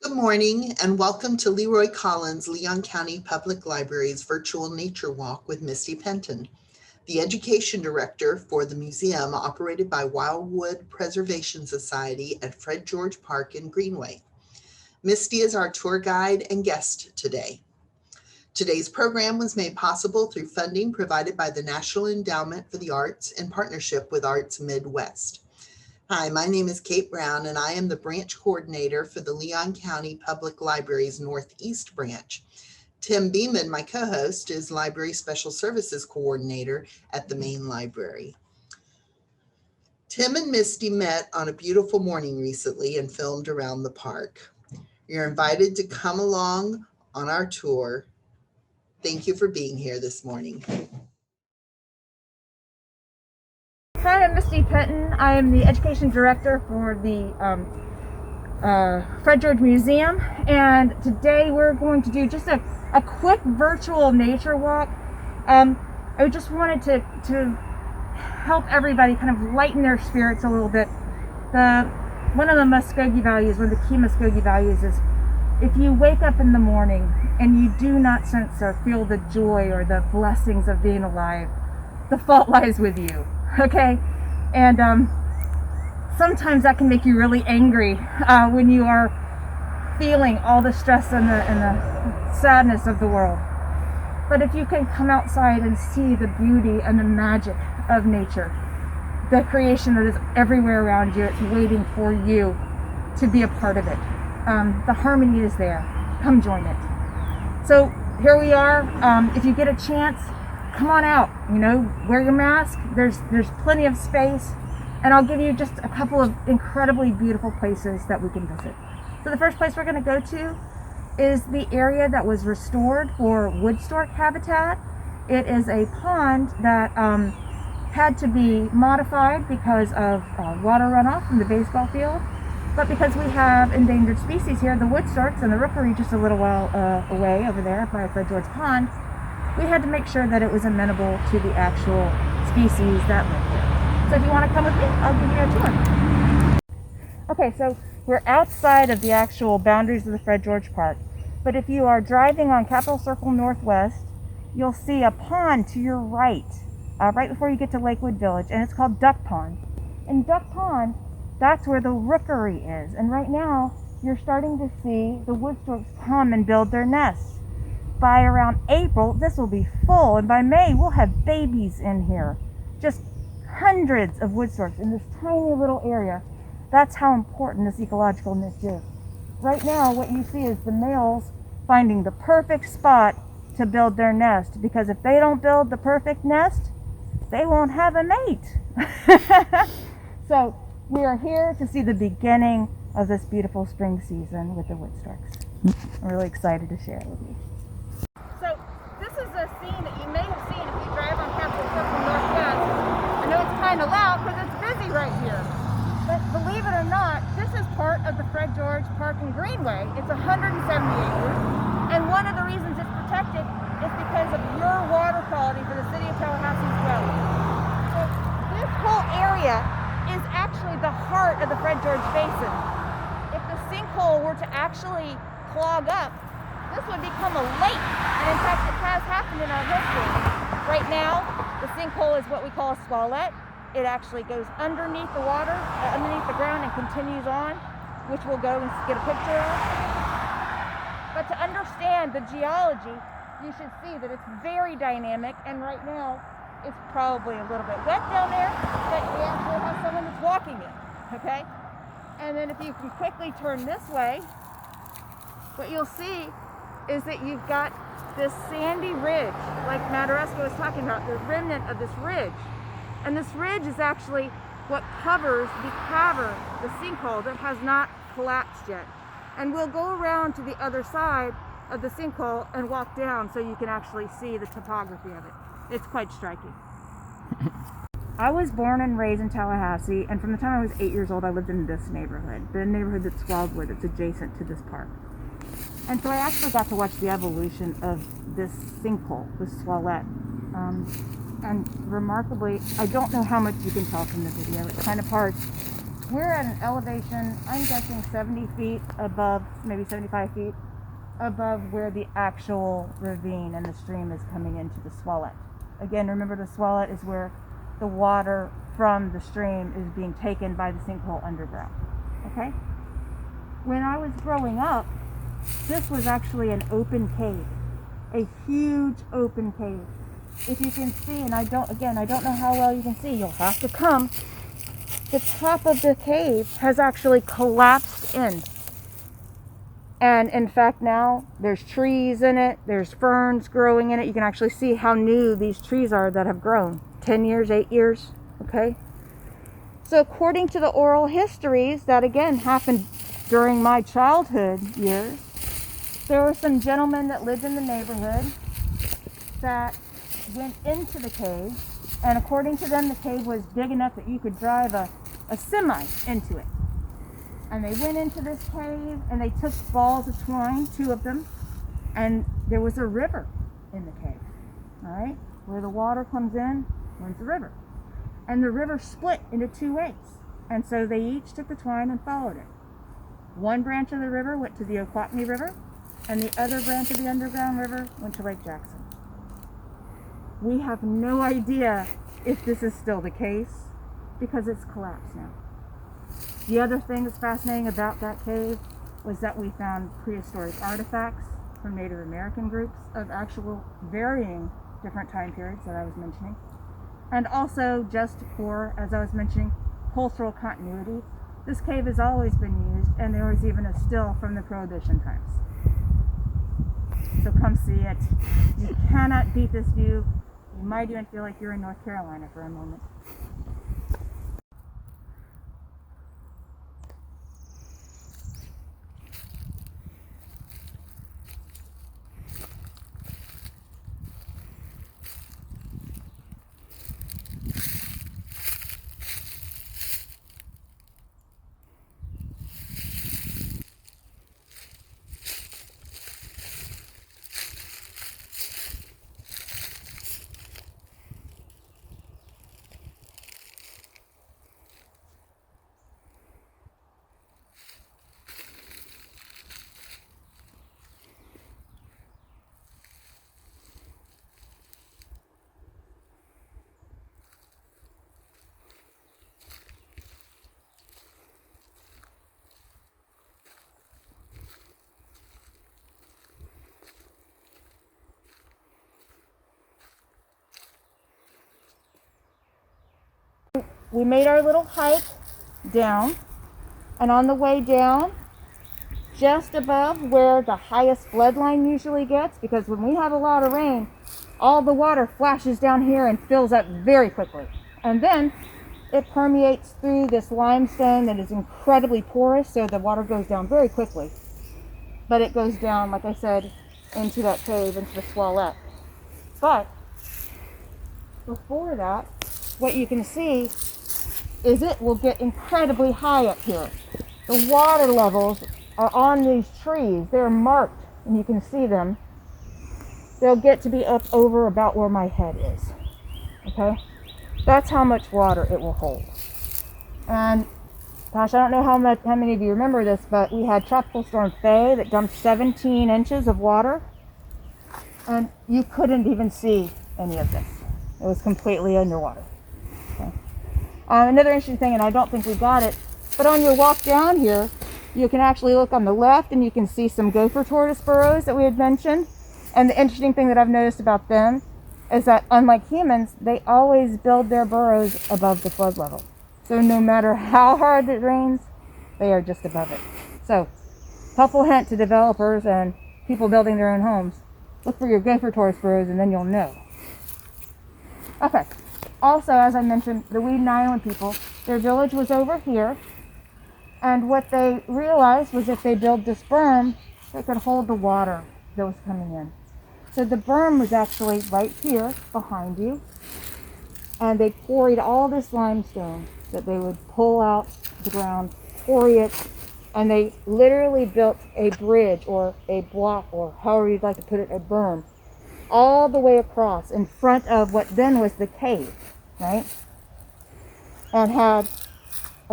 Good morning and welcome to Leroy Collins Leon County Public Library's virtual nature walk with Misty Penton, the education director for the museum operated by Wildwood Preservation Society at Fred George Park in Greenway. Misty is our tour guide and guest today. Today's program was made possible through funding provided by the National Endowment for the Arts in partnership with Arts Midwest. Hi, my name is Kate Brown, and I am the branch coordinator for the Leon County Public Library's Northeast Branch. Tim Beeman, my co-host, is Library Special Services Coordinator at the main library. Tim and Misty met on a beautiful morning recently and filmed around the park. You're invited to come along on our tour. Thank you for being here this morning. Hi, I'm Misty Penton. I am the education director for the Fred George Museum, and today we're going to do just a quick virtual nature walk. I just wanted to help everybody kind of lighten their spirits a little bit. One of the Muskogee values, one of the key Muskogee values is if you wake up in the morning and you do not sense or feel the joy or the blessings of being alive, the fault lies with you. Okay, and sometimes that can make you really angry when you are feeling all the stress and the sadness of the world. But if you can come outside and see the beauty and the magic of nature, the creation that is everywhere around you, it's waiting for you to be a part of it. The harmony is there. Come join it. So here we are. If you get a chance, come on out, wear your mask. There's plenty of space, and I'll give you just a couple of incredibly beautiful places that we can visit. So the first place we're going to go to is the area that was restored for wood stork habitat. It is a pond that had to be modified because of water runoff from the baseball field, but because we have endangered species here, the wood storks and the rookery just a little while away over there by Fred George Pond, we had to make sure that it was amenable to the actual species that live here. So if you want to come with me, I'll give you a tour. Okay, so we're outside of the actual boundaries of the Fred George Park, but if you are driving on Capitol Circle Northwest, you'll see a pond to your right, right before you get to Lakewood Village, and it's called Duck Pond. In Duck Pond, that's where the rookery is, and right now you're starting to see the wood storks come and build their nests. By around April, this will be full, and by May, we'll have babies in here. Just hundreds of wood storks in this tiny little area. That's how important this ecological niche is. Right now, what you see is the males finding the perfect spot to build their nest, because if they don't build the perfect nest, they won't have a mate. So we are here to see the beginning of this beautiful spring season with the wood storks. I'm really excited to share it with you. So this is a scene that you may have seen if you drive on Capitol Circle Northwest. I know it's kind of loud because it's busy right here. But believe it or not, this is part of the Fred George Park and Greenway. It's 170 acres. And one of the reasons it's protected is because of your water quality for the city of Tallahassee's well. So this whole area is actually the heart of the Fred George Basin. If the sinkhole were to actually clog up, this would become a lake, and in fact it has happened in our history. Right now, the sinkhole is what we call a swallette. It actually goes underneath the water, underneath the ground, and continues on, which we'll go and get a picture of. But to understand the geology, you should see that it's very dynamic, and right now it's probably a little bit wet down there, but we actually have someone that's walking it, okay? And then if you can quickly turn this way, what you'll see is that you've got this sandy ridge, like Madaresco was talking about, the remnant of this ridge. And this ridge is actually what covers the cavern, the sinkhole that has not collapsed yet. And we'll go around to the other side of the sinkhole and walk down so you can actually see the topography of it. It's quite striking. I was born and raised in Tallahassee, and from the time I was 8 years old, I lived in this neighborhood, the neighborhood that's Wildwood, that's adjacent to this park. And so I actually got to watch the evolution of this sinkhole, this swallette. And remarkably, I don't know how much you can tell from the video. It's kind of hard. we're at an elevation, I'm guessing 70 feet above, maybe 75 feet above where the actual ravine and the stream is coming into the Swallet. Again, remember the Swallet is where the water from the stream is being taken by the sinkhole underground. Okay? When I was growing up, this was actually an open cave, a huge open cave. If you can see, and I don't know how well you can see, you'll have to come. The top of the cave has actually collapsed in. And in fact, now there's trees in it, there's ferns growing in it. You can actually see how new these trees are that have grown. 10 years, 8 years, okay? So according to the oral histories that again happened during my childhood years, there were some gentlemen that lived in the neighborhood that went into the cave, and according to them, the cave was big enough that you could drive a semi into it. And they went into this cave and they took balls of twine, 2 of them, and there was a river in the cave. All right, where the water comes in, runs the river. And the river split into 2 ways. And so they each took the twine and followed it. One branch of the river went to the Oquatney River, and the other branch of the underground river went to Lake Jackson. We have no idea if this is still the case because it's collapsed now. The other thing that's fascinating about that cave was that we found prehistoric artifacts from Native American groups of actual varying different time periods that I was mentioning. And also, just for, as I was mentioning, cultural continuity, this cave has always been used, and there was even a still from the Prohibition times. So come see it. You cannot beat this view. You might even feel like you're in North Carolina for a moment. We made our little hike down, and on the way down, just above where the highest flood line usually gets, because when we have a lot of rain, all the water flashes down here and fills up very quickly. And then it permeates through this limestone that is incredibly porous, so the water goes down very quickly. But it goes down, like I said, into that cave, into the Swallet. But before that, what you can see is it will get incredibly high up here. The water levels are on these trees. They're marked, and you can see them. They'll get to be up over about where my head is. Okay? That's how much water it will hold. And gosh, I don't know how many of you remember this, but we had Tropical Storm Faye that dumped 17 inches of water, and you couldn't even see any of this. It was completely underwater. Okay. Another interesting thing, and I don't think we got it, but on your walk down here, you can actually look on the left and you can see some gopher tortoise burrows that we had mentioned. And the interesting thing that I've noticed about them is that unlike humans, they always build their burrows above the flood level. So no matter how hard it rains, they are just above it. So, helpful hint to developers and people building their own homes. Look for your gopher tortoise burrows and then you'll know. Okay. Also, as I mentioned, the Weedon Island people, their village was over here, and what they realized was if they built this berm, they could hold the water that was coming in. So the berm was actually right here behind you, and they quarried all this limestone that they would pull out the ground, quarry it, and they literally built a bridge or a block, or however you'd like to put it, a berm, all the way across in front of what then was the cave, right? And had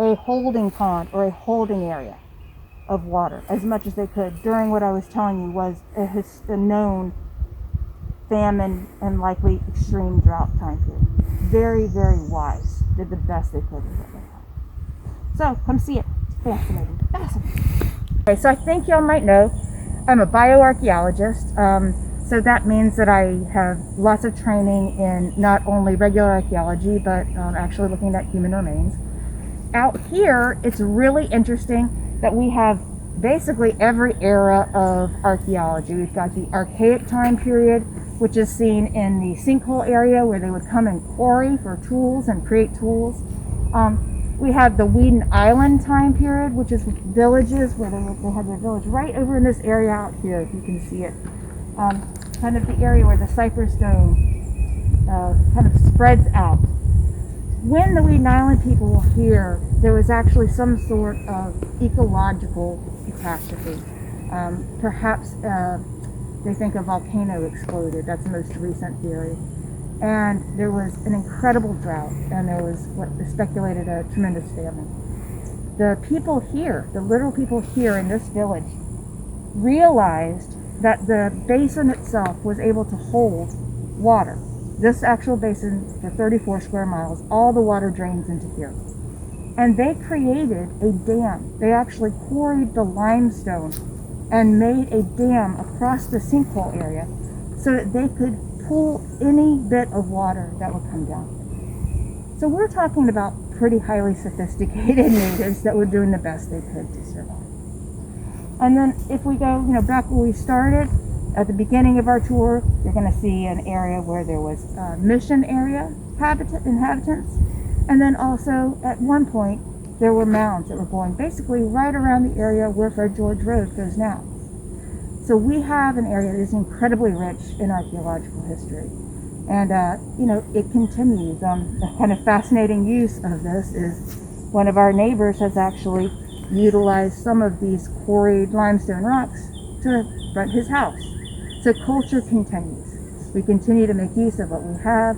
a holding pond or a holding area of water as much as they could during what I was telling you was a known famine and likely extreme drought time period. Very, very wise. Did the best they could with what they had. So come see it. It's fascinating. Fascinating. Okay, so I think y'all might know I'm a bioarchaeologist. So that means that I have lots of training in not only regular archaeology, but actually looking at human remains. Out here, it's really interesting that we have basically every era of archaeology. We've got the Archaic time period, which is seen in the sinkhole area where they would come and quarry for tools and create tools. We have the Weeden Island time period, which is villages where they had their village right over in this area out here, if you can see it. Kind of the area where the Cypress Dome kind of spreads out. When the Weeden Island people were here, there was actually some sort of ecological catastrophe. Perhaps they think a volcano exploded. That's the most recent theory. And there was an incredible drought, and there was what is speculated a tremendous famine. The people here, the literal people here in this village, realized that the basin itself was able to hold water. This actual basin for 34 square miles, all the water drains into here. And they created a dam. They actually quarried the limestone and made a dam across the sinkhole area so that they could pull any bit of water that would come down. So we're talking about pretty highly sophisticated natives that were doing the best they could to survive. And then if we go, back where we started, at the beginning of our tour, you're going to see an area where there was mission area inhabitants. And then also, at one point, there were mounds that were going basically right around the area where Fred George Road goes now. So we have an area that is incredibly rich in archaeological history. And, it continues. A kind of fascinating use of this is one of our neighbors has actually utilized some of these quarried limestone rocks to front his house. So culture continues. We continue to make use of what we have.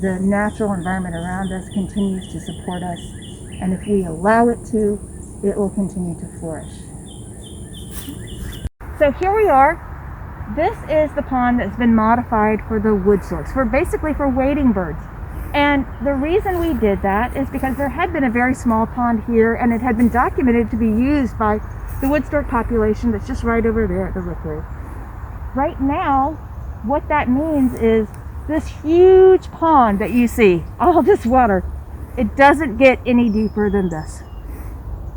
The natural environment around us continues to support us. And if we allow it to, it will continue to flourish. So here we are. This is the pond that's been modified for the wood storks, basically for wading birds. And the reason we did that is because there had been a very small pond here, and it had been documented to be used by the wood stork population that's just right over there at the rookery. Right now, what that means is this huge pond that you see, all this water, it doesn't get any deeper than this,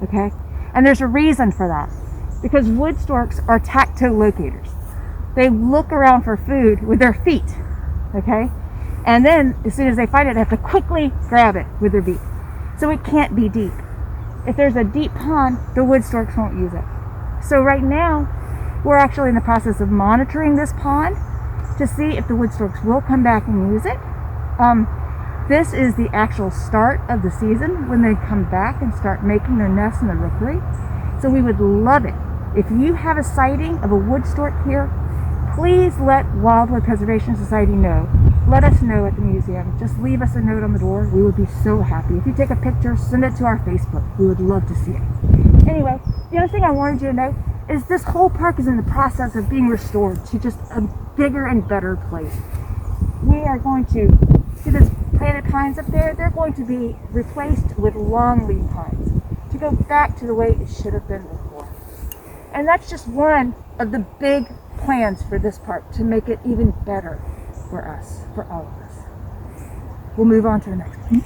okay? And there's a reason for that, because wood storks are tactolocators. They look around for food with their feet, okay? And then as soon as they find it, they have to quickly grab it with their beak. So it can't be deep. If there's a deep pond, the wood storks won't use it. So right now, we're actually in the process of monitoring this pond to see if the wood storks will come back and use it. This is the actual start of the season when they come back and start making their nests in the rookery. So we would love it. If you have a sighting of a wood stork here, please let Wildwood Preservation Society know. Let us know at the museum. Just leave us a note on the door. We would be so happy. If you take a picture, send it to our Facebook. We would love to see it. Anyway, the other thing I wanted you to know is this whole park is in the process of being restored to just a bigger and better place. We are going to see this planted pines up there. They're going to be replaced with longleaf pines to go back to the way it should have been before. And that's just one of the big plans for this park to make it even better for us, for all of us. We'll move on to the next one.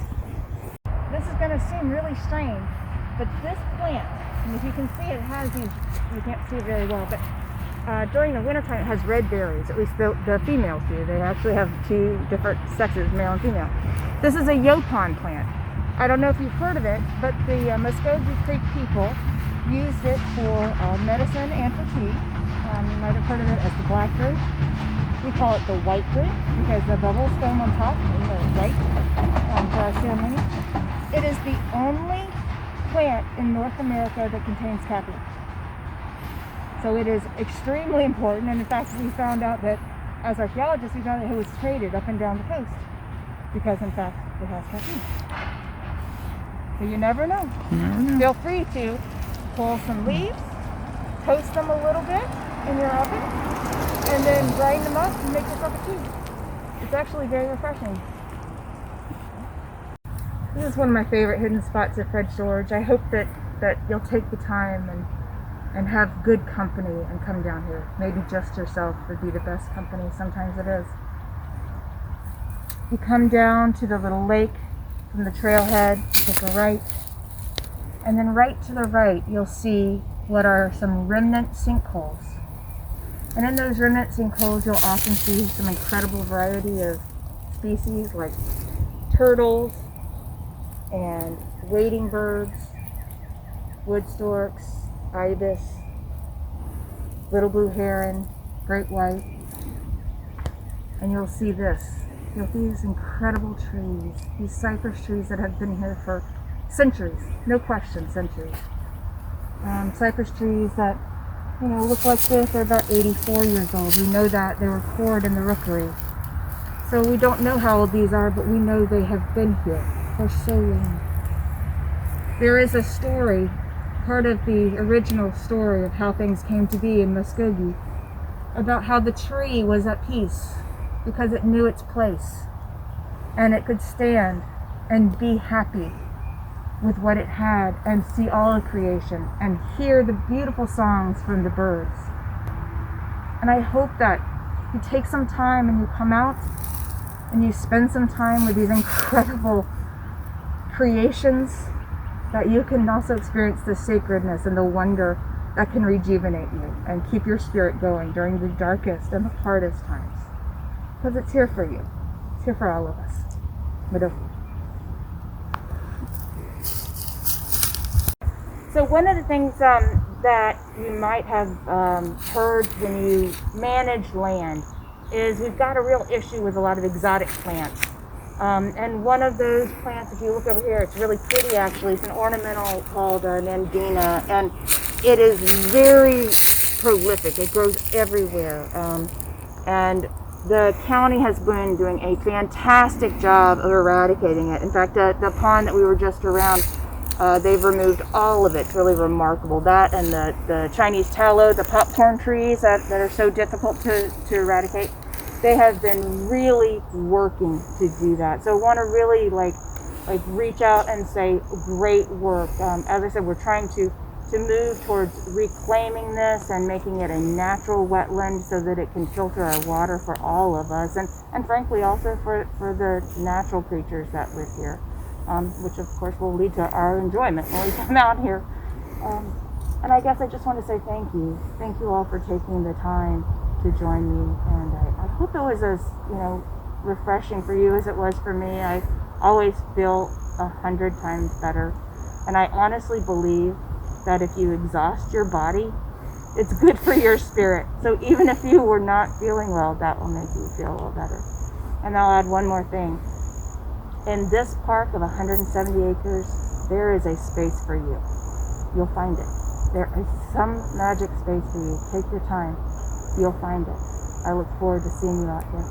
This is going to seem really strange, but this plant, and if you can see it has these, you can't see it very well, but during the wintertime it has red berries, at least the females do. They actually have two different sexes, male and female. This is a yopon plant. I don't know if you've heard of it, but the Muskogee Creek people used it for medicine and for tea. You might have heard of it as the black root. We call it the white root because the bubbles foam on top and the white ceremony. It is the only plant in North America that contains caffeine. So it is extremely important, and in fact we found out that as archaeologists we found that it was traded up and down the coast because in fact it has caffeine. So you never know. Feel free to pull some leaves, toast them a little bit in your oven, and then grind them up and make yourself a tea. It's actually very refreshing. This is one of my favorite hidden spots at Fred George. I hope that you'll take the time and have good company and come down here. Maybe just yourself would be the best company. Sometimes it is. You come down to the little lake from the trailhead, take a right, and then right to the right you'll see what are some remnant sinkholes. And in those remnant sinkholes you'll often see some incredible variety of species like turtles and wading birds, wood storks, ibis, little blue heron, great white. And you'll see this. You'll see these incredible trees, these cypress trees that have been here for centuries, no question, centuries. Cypress trees that, look like this are about 84 years old. We know that they were poured in the rookery. So we don't know how old these are, but we know they have been here for so long. There is a story, part of the original story of how things came to be in Muskogee, about how the tree was at peace because it knew its place and it could stand and be happy with what it had and see all of creation and hear the beautiful songs from the birds. And I hope that you take some time and you come out and you spend some time with these incredible creations, that you can also experience the sacredness and the wonder that can rejuvenate you and keep your spirit going during the darkest and the hardest times. Because it's here for you. It's here for all of us. So one of the things that you might have heard when you manage land is we've got a real issue with a lot of exotic plants. And one of those plants, if you look over here, it's really pretty actually. It's an ornamental called Nandina, and it is very prolific. It grows everywhere. And the county has been doing a fantastic job of eradicating it. In fact, the pond that we were just around, they've removed all of it. It's really remarkable. That and the Chinese tallow, the popcorn trees that are so difficult to eradicate, they have been really working to do that. So I want to really like reach out and say great work. As I said, we're trying to move towards reclaiming this and making it a natural wetland so that it can filter our water for all of us and frankly also for the natural creatures that live here, which of course will lead to our enjoyment when we come out here. And I guess I just want to say thank you. Thank you all for taking the time to join me, and I hope it was as refreshing for you as it was for me. I always feel 100 times better, and I honestly believe that if you exhaust your body, it's good for your spirit. So even if you were not feeling well, that will make you feel a little better. And I'll add one more thing. In this park of 170 acres, there is a space for you. You'll find it. There is some magic space for you. Take your time. You'll find it. I look forward to seeing you out here.